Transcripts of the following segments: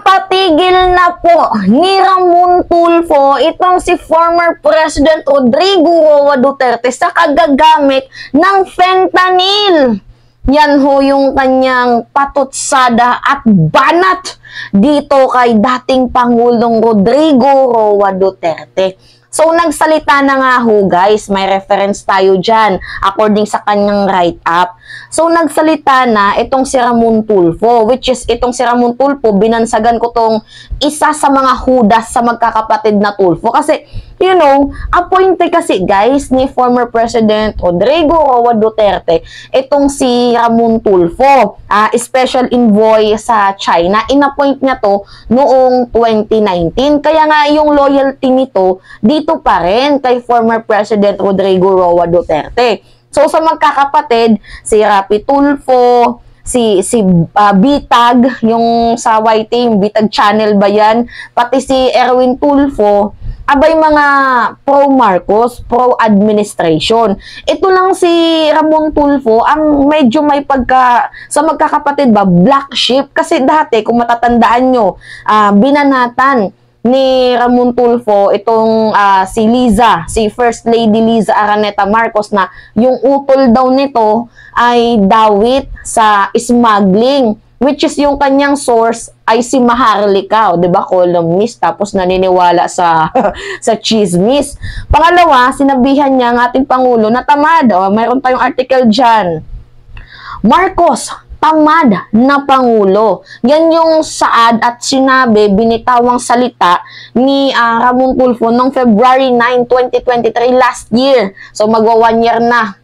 Ipapatigil na po ni Ramon Tulfo itong si former President Rodrigo Roa Duterte sa kagagamit ng fentanyl. Yan ho yung kanyang patutsada at banat dito kay dating Pangulong Rodrigo Roa Duterte. So, nagsalita na nga ho guys, may reference tayo dyan according sa kanyang write-up. So, nagsalita na itong si Ramon Tulfo, which is itong si Ramon Tulfo, binansagan ko tong isa sa mga hudas sa magkakapatid na Tulfo. Kasi, you know, appointed kasi guys ni former President Rodrigo Roa Duterte, itong si Ramon Tulfo, special envoy sa China. Inappoint niya to noong 2019. Kaya nga yung loyalty nito dito pa rin kay former President Rodrigo Roa Duterte. So sa magkakapatid, si Rapi Tulfo, si Bitag, yung sa YT, yung Bitag channel ba yan, pati si Erwin Tulfo, abay mga pro-Marcos, pro-administration. Ito lang si Ramon Tulfo ang medyo may sa magkakapatid ba, black sheep. Kasi dati, kung matatandaan nyo, binanatan ni Ramon Tulfo itong si First Lady Liza Araneta Marcos na yung utol daw nito ay dawit sa smuggling, which is yung kanyang source ay si Maharlika, 'di ba, columnist, tapos naniniwala sa sa chismis. Pangalawa, sinabihan niya ang ating pangulo na tamad. Mayroon tayong article diyan. Marcos, tamad na pangulo. Yan yung saad at sinabi, binitawang salita ni Ramon Tulfo noong February 9, 2023, last year. So magwa 1 year na.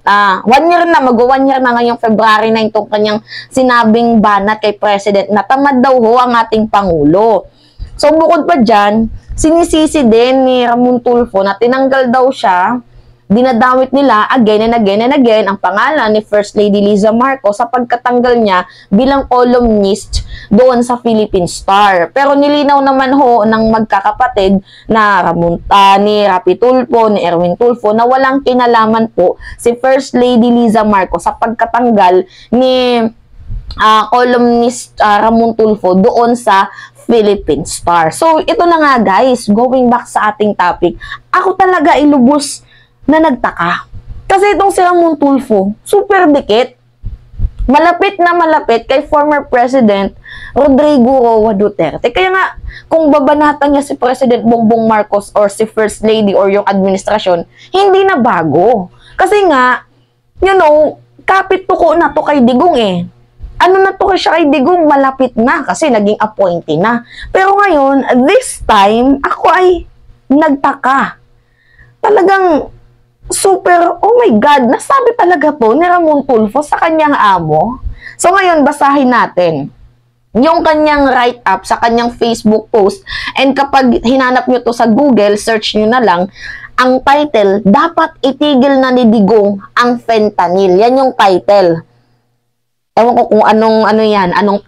Magwa 1 year na ngayong February 9 itong kanyang sinabing banat kay President na tamad daw ho ang ating pangulo. So bukod pa dyan, sinisisi din ni Ramon Tulfo na tinanggal daw siya. Dinadawit nila again and again and again ang pangalan ni First Lady Liza Marcos sa pagkatanggal niya bilang columnist doon sa Philippine Star. Pero nilinaw naman ho ng magkakapatid na ni Rapi Tulfo, ni Erwin Tulfo na walang kinalaman po si First Lady Liza Marcos sa pagkatanggal ni columnist Ramon Tulfo doon sa Philippine Star. So ito na nga guys, going back sa ating topic, ako talaga ilubos na nagtaka. Kasi itong si Ramon Tulfo, super dikit. Malapit na malapit kay former President Rodrigo Roa Duterte. Kaya nga, kung babanatan niya si President Bongbong Marcos or si First Lady or yung administrasyon, hindi na bago. Kasi nga, you know, kapit tuko na to kay Digong eh. Ano na to siya kay Digong? Malapit na kasi naging appointee na. Pero ngayon, this time, ako ay nagtaka. Talagang super, oh my God, nasabi talaga to ni Ramon Tulfo sa kanyang amo. So ngayon, basahin natin yung kanyang write-up sa kanyang Facebook post. And kapag hinanap nyo to sa Google, search nyo na lang, ang title, dapat itigil na ni Digong ang fentanyl. Yan yung title. Ewan ko kung anong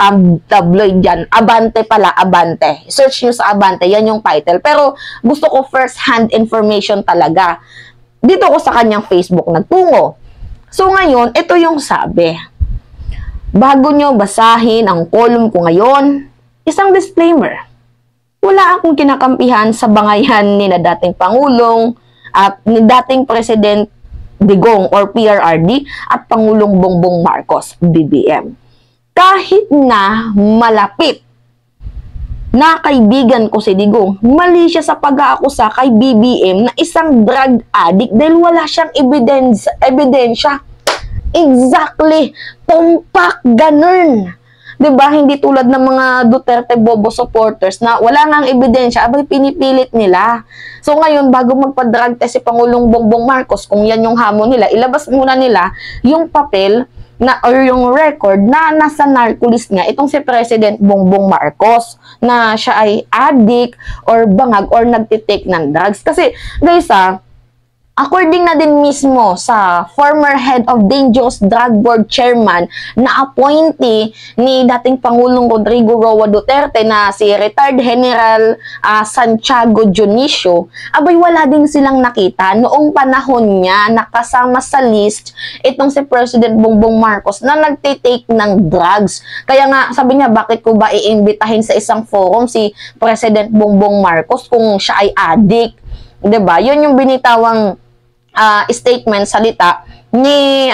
tabloid dyan. Abante pala, Abante. Search nyo sa Abante, yan yung title. Pero gusto ko first-hand information talaga. Dito ko sa kanyang Facebook nagtungo. So ngayon, ito yung sabi. Bago nyo basahin ang column ko ngayon, isang disclaimer. Wala akong kinakampihan sa bangayan ni na dating Pangulong at ni dating President Digong or PRRD at Pangulong Bongbong Marcos, BBM. Kahit na malapit na kaibigan ko si Digong, mali siya sa pag-aakusa kay BBM na isang drug addict dahil wala siyang ebidensya. Exactly. Tumpak, ganun. Diba? Hindi tulad ng mga Duterte Bobo supporters na wala ngang ebidensya, abay pinipilit nila. So ngayon, bago magpa-drug test si Pangulong Bongbong Marcos, kung yan yung hamon nila, ilabas muna nila yung papel or yung record na nasa narcolist nga itong si President Bongbong Marcos na siya ay addict or bangag or nagtitake ng drugs. Kasi guys According na din mismo sa former head of Dangerous Drug Board Chairman na appointee ni dating Pangulong Rodrigo Roa Duterte na si retired General Santiago Dionisio, abay wala din silang nakita noong panahon niya nakasama sa list itong si President Bongbong Marcos na nagtitake ng drugs. Kaya nga sabi niya, bakit ko ba iimbitahin sa isang forum si President Bongbong Marcos kung siya ay addict? 'Di ba? 'Yun yung binitawang statement, salita ni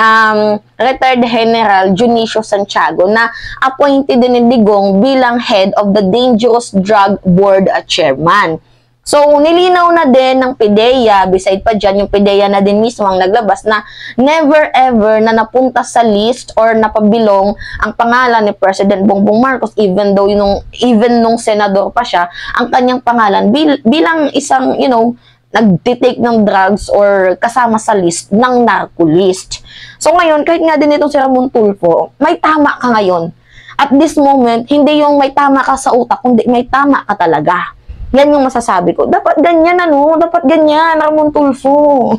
retired General Dionisio Santiago na appointed din ni Digong bilang head of the Dangerous Drug Board Chairman. So, nilinaw na din ng PDEA, beside pa dyan, yung PDEA na din mismo ang naglabas na never ever na napunta sa list or napabilong ang pangalan ni President Bongbong Marcos, even nung senador pa siya, ang kanyang pangalan bilang isang, nagtitake ng drugs or kasama sa list ng narco list. So ngayon, kahit nga din itong si Ramon Tulfo, may tama ka ngayon. At this moment, hindi yung may tama ka sa utak, kundi may tama ka talaga. Yan yung masasabi ko. Dapat ganyan, dapat ganyan, Ramon Tulfo.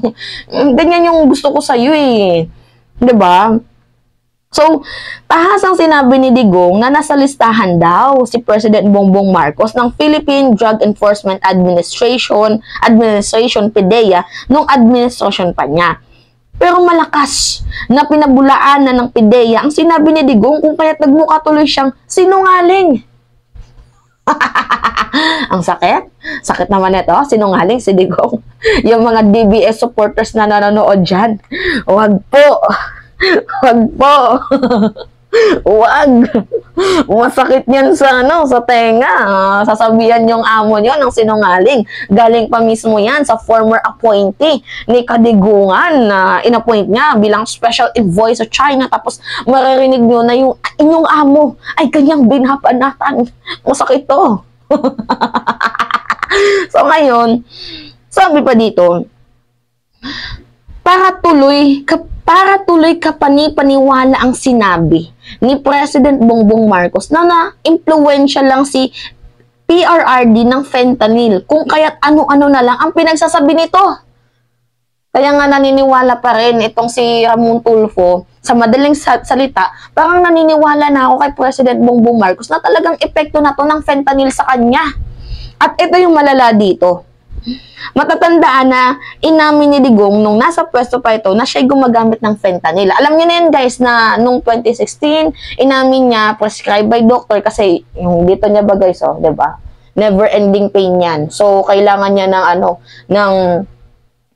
Ganyan yung gusto ko sa'yo eh. 'Di ba? So, tahasang sinabi ni Digong na nasa listahan daw si President Bongbong Marcos ng Philippine Drug Enforcement Administration PDEA nung administrasyon pa niya. Pero malakas na pinabulaan na ng PDEA ang sinabi ni Digong kung kaya't nagmukha tuloy siyang sinungaling. Ang sakit. Sakit naman ito. Sinungaling si Digong. Yung mga DBS supporters na nanonood dyan. Wag po. Wag po. Wag. Masakit yan sa tenga. Sasabihan yung amo nyo ng sinungaling. Galing pa mismo yan sa former appointee ni Kadigungan na inappoint niya bilang special envoy sa China. Tapos maririnig nyo na yung inyong amo ay kanyang binabanatan. Masakit to. So ngayon, sabi pa dito, para tuloy kapani-paniwala ang sinabi ni President Bongbong Marcos na na-impluwensya lang si PRRD ng fentanyl, kung kaya't ano-ano na lang ang pinagsasabi nito. Kaya nga naniniwala pa rin itong si Ramon Tulfo, sa madaling salita, parang naniniwala na ako kay President Bongbong Marcos na talagang epekto na to ng fentanyl sa kanya. At ito yung malala dito. Matatandaan na inamin ni Digong nung nasa pwesto pa ito na siya'y gumagamit ng fentanyl. Alam niyo na yun guys na nung 2016, inamin niya prescribed by doctor kasi yung dito niya ba guys, diba? Never ending pain yan. So, kailangan niya ng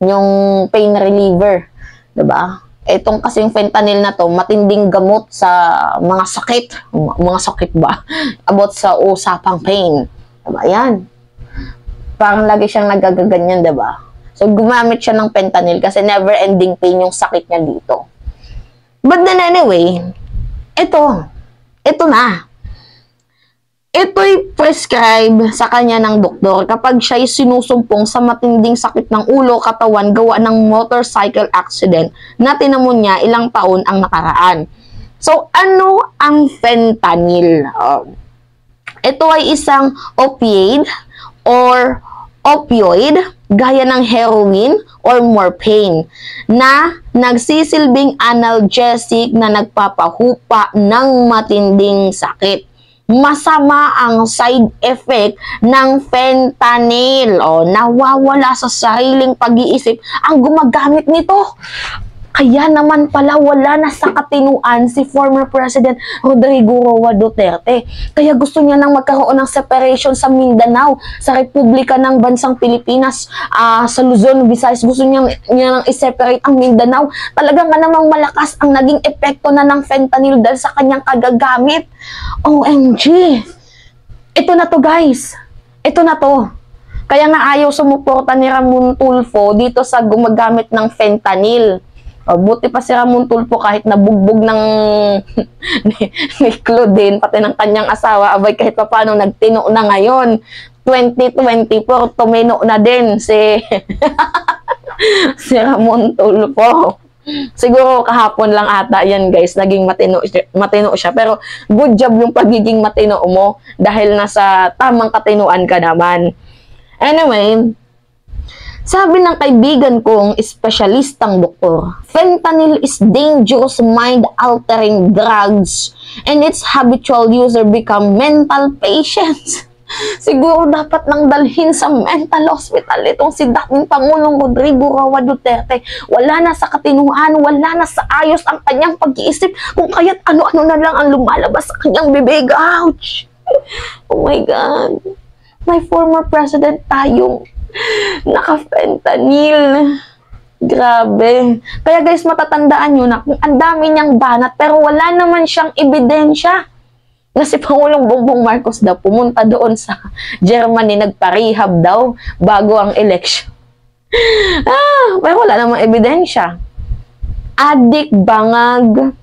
yung pain reliever. Diba? Itong kasing fentanyl na to, matinding gamot sa mga sakit. Mga sakit ba? About sa usapang pain. Diba? Yan. Parang lagi siyang nagagaganyan, diba? So, gumamit siya ng fentanyl kasi never-ending pain yung sakit niya dito. But then anyway, ito na. Ito'y prescribe sa kanya ng doktor kapag siya'y sinusumpong sa matinding sakit ng ulo, katawan, gawa ng motorcycle accident na tinamon niya ilang taon ang nakaraan. So, ano ang fentanyl? Ito ay isang opioid or opioid gaya ng heroin or morphine na nagsisilbing analgesic na nagpapahupa ng matinding sakit. Masama ang side effect ng fentanyl. Nawawala sa sariling pag-iisip ang gumagamit nito. Kaya naman pala wala na sa katinuan si former President Rodrigo Roa Duterte. Kaya gusto niya nang magkaroon ng separation sa Mindanao, sa Republika ng Bansang Pilipinas, sa Luzon, Visayas. Gusto niya nang i-separate ang Mindanao. Talagang namang malakas ang naging epekto na ng fentanyl dahil sa kanyang kagagamit. OMG! Ito na to guys. Ito na to. Kaya nga ayaw sumuporta ni Ramon Tulfo dito sa gumagamit ng fentanyl. Buti pa si Ramon Tulfo kahit nabugbog ng ni Claudine, pati ng kanyang asawa, abay kahit pa paano nagtino na ngayon. 2024, tumino na din si si Ramon Tulfo. Siguro kahapon lang ata yan guys, naging matino siya. Pero good job yung pagiging matino mo dahil nasa tamang katinuan ka naman. Anyway, Sabi ng kaibigan kong espesyalistang doktor, fentanyl is dangerous mind-altering drugs and its habitual user become mental patients. Siguro dapat nang dalhin sa mental hospital itong si dating Pangulong Rodrigo Roa Duterte. Wala na sa katinuan, wala na sa ayos ang kanyang pag-iisip, kung kaya't ano-ano na lang ang lumalabas sa kanyang bibig. Ouch! Oh my God! My former president tayong naka-fentanyl. Grabe. Kaya guys, matatandaan nyo na kung ang dami niyang banat pero wala naman siyang ebidensya. Kasi Pangulong Bongbong Marcos daw pumunta doon sa Germany, nagpa-rehab daw bago ang election. Pero wala namang ebidensya. Adik, bangag,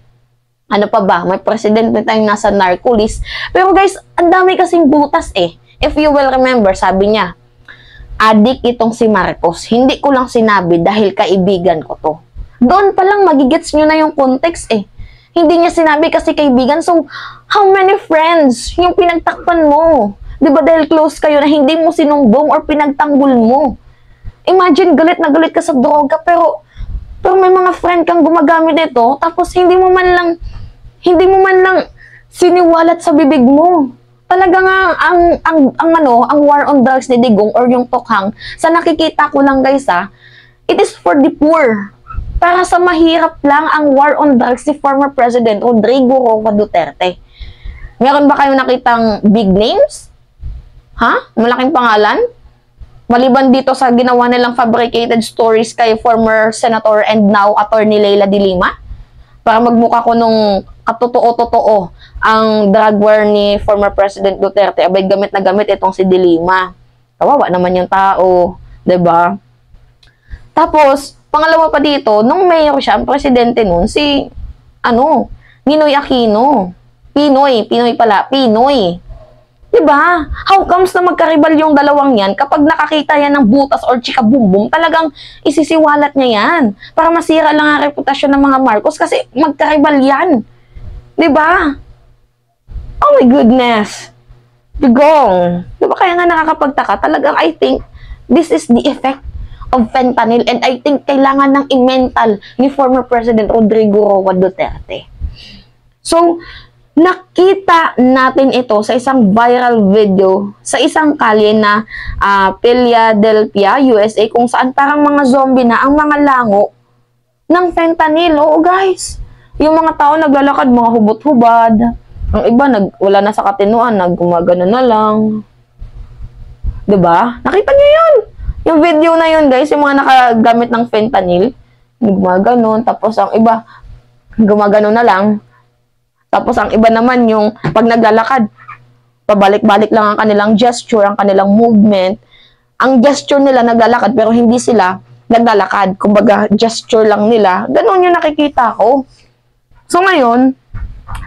ano pa ba? May presidente tayong nasa narco-list. Pero guys, ang dami kasing butas eh. If you will remember, sabi niya, adik itong si Marcos. Hindi ko lang sinabi dahil kaibigan ko to. Doon pa lang magigets nyo na yung context eh. Hindi niya sinabi kasi kaibigan. So, how many friends yung pinagtakpan mo? Diba dahil close kayo na hindi mo sinumbong or pinagtanggol mo? Imagine, galit na galit ka sa droga pero may mga friend kang gumagamit nito tapos hindi mo man lang siniwalat sa bibig mo. Talaga nga ang war on drugs ni Digong or yung tokhang, sa nakikita ko lang guys it is for the poor. Para sa mahirap lang ang war on drugs ni former President Rodrigo Roa Duterte. Meron ba kayong nakitang big names? Malaking pangalan? Maliban dito sa ginawa nilang fabricated stories kay former Senator and now Attorney Leila de Lima? Para magmukha ko nung katotoo-totoo ang drug war ni former President Duterte. Abay, gamit na gamit itong si de Lima. Kawawa naman yung tao. 'Di ba? Tapos, pangalawa pa dito, nung mayor siya, ang presidente nun, si, Ninoy Aquino. Pinoy. Diba? How comes na magkaribal yung dalawang yan kapag nakakita yan ng butas or chika bumbum, talagang isisiwalat niya yan para masira lang ang reputasyon ng mga Marcos kasi magkaribal yan. Diba? Oh my goodness. Digong. Diba kaya nga nakakapagtaka? Talagang I think this is the effect of fentanyl and I think kailangan ng i-mental ni former President Rodrigo Roa Duterte. So, nakita natin ito sa isang viral video sa isang kalye na Philadelphia, USA, kung saan parang mga zombie na ang mga lango ng fentanyl. Oo guys, yung mga tao naglalakad, mga hubot-hubad. Ang iba, wala na sa katinuan, naggumagano na lang. Diba? Nakita niyo yun? Yung video na yun guys, yung mga nakagamit ng fentanyl, gumagano, tapos ang iba, gumagano na lang. Tapos ang iba naman yung pag naglalakad, pabalik-balik lang ang kanilang gesture, ang kanilang movement. Ang gesture nila naglalakad pero hindi sila naglalakad. Kumbaga gesture lang nila. Ganun yung nakikita ko. So ngayon,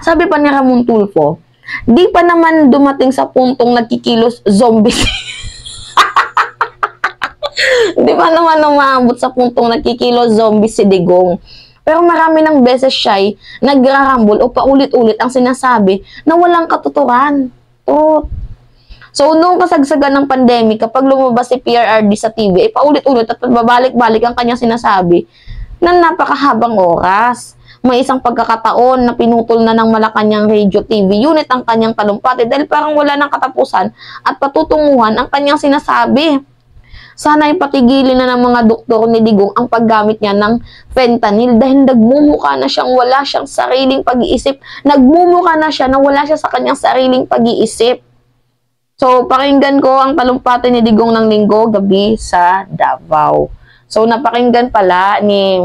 sabi pa ni Ramon Tulfo, di pa naman dumating sa puntong nagkikilos zombies. Di pa naman umaabot sa puntong nagkikilos zombies si Digong. Pero marami ng beses siya'y nagrarambol o paulit-ulit ang sinasabi na walang katuturan. So, noong kasagsagan ng pandemic, kapag lumabas si PRRD sa TV, ay paulit-ulit at babalik-balik ang kanyang sinasabi na napakahabang oras. May isang pagkakataon na pinutol na ng Malacanang Radio TV unit ang kanyang talumpati dahil parang wala ng katapusan at patutunguhan ang kanyang sinasabi. Sana ipatigilin na ng mga doktor ni Digong ang paggamit niya ng fentanyl dahil nagmumukha na siyang wala siyang sariling pag-iisip. Nagmumukha na siya na wala siya sa kanyang sariling pag-iisip. So, pakinggan ko ang talumpati ni Digong ng Linggo gabi sa Davao. So, napakinggan pala ni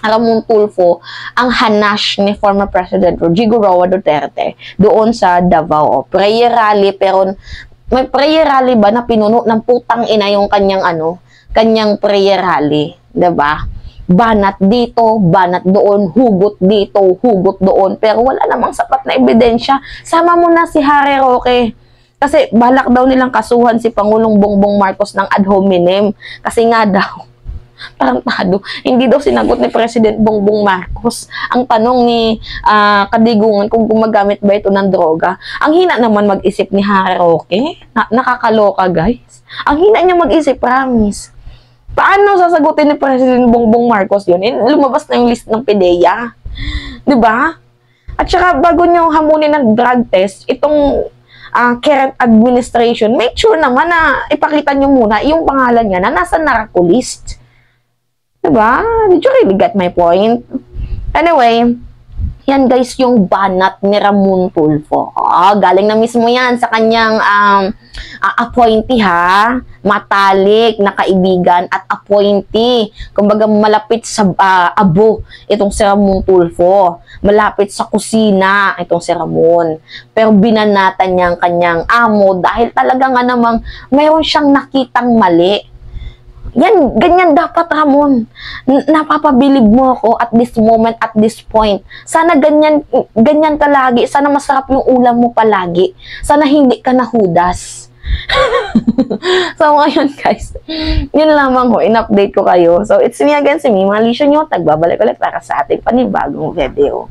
Ramon Tulfo ang hanash ni former President Rodrigo Roa Duterte doon sa Davao. Prayer rally, pero may prayer rally ba na pinuno ng putang ina yung kanyang prayer rally, 'di ba? Banat dito, banat doon, hugot dito, hugot doon, pero wala namang sapat na ebidensya. Sama mo na si Harry Roque. Kasi balak daw nilang kasuhan si Pangulong Bongbong Marcos ng ad hominem kasi nga daw tarantado. Hindi daw sinagot ni President Bongbong Marcos ang tanong ni Kadigungan kung gumagamit ba ito ng droga. Ang hina naman mag-isip ni Harry Roque. Nakakaloka guys. Ang hina niya mag-isip, promise. Paano sasagutin ni President Bongbong Marcos yun? Lumabas na yung list ng PDEA. Diba? At saka bago nyo hamunin ng drug test, itong current administration, make sure naman na ipakita nyo muna yung pangalan niya na nasa narco list. Diba? Did you really get my point? Anyway, yan guys yung banat ni Ramon Tulfo. Galing na mismo yan sa kanyang appointee ha. Matalik na kaibigan at appointee. Kumbaga malapit sa abo itong si Ramon Tulfo. Malapit sa kusina itong si Ramon. Pero binanatan niya ang kanyang amo dahil talaga nga namang mayroon siyang nakitang mali. Yan, ganyan dapat, Ramon. Napapabilib mo ako at this moment, at this point. Sana ganyan ka lagi. Sana masarap yung ulam mo palagi. Sana hindi ka nahudas. So, ngayon guys, yun lamang ho, in-update ko kayo. So, it's me again, si Mima Alicia nyo. Tagbabalik ulit para sa ating panibagong video.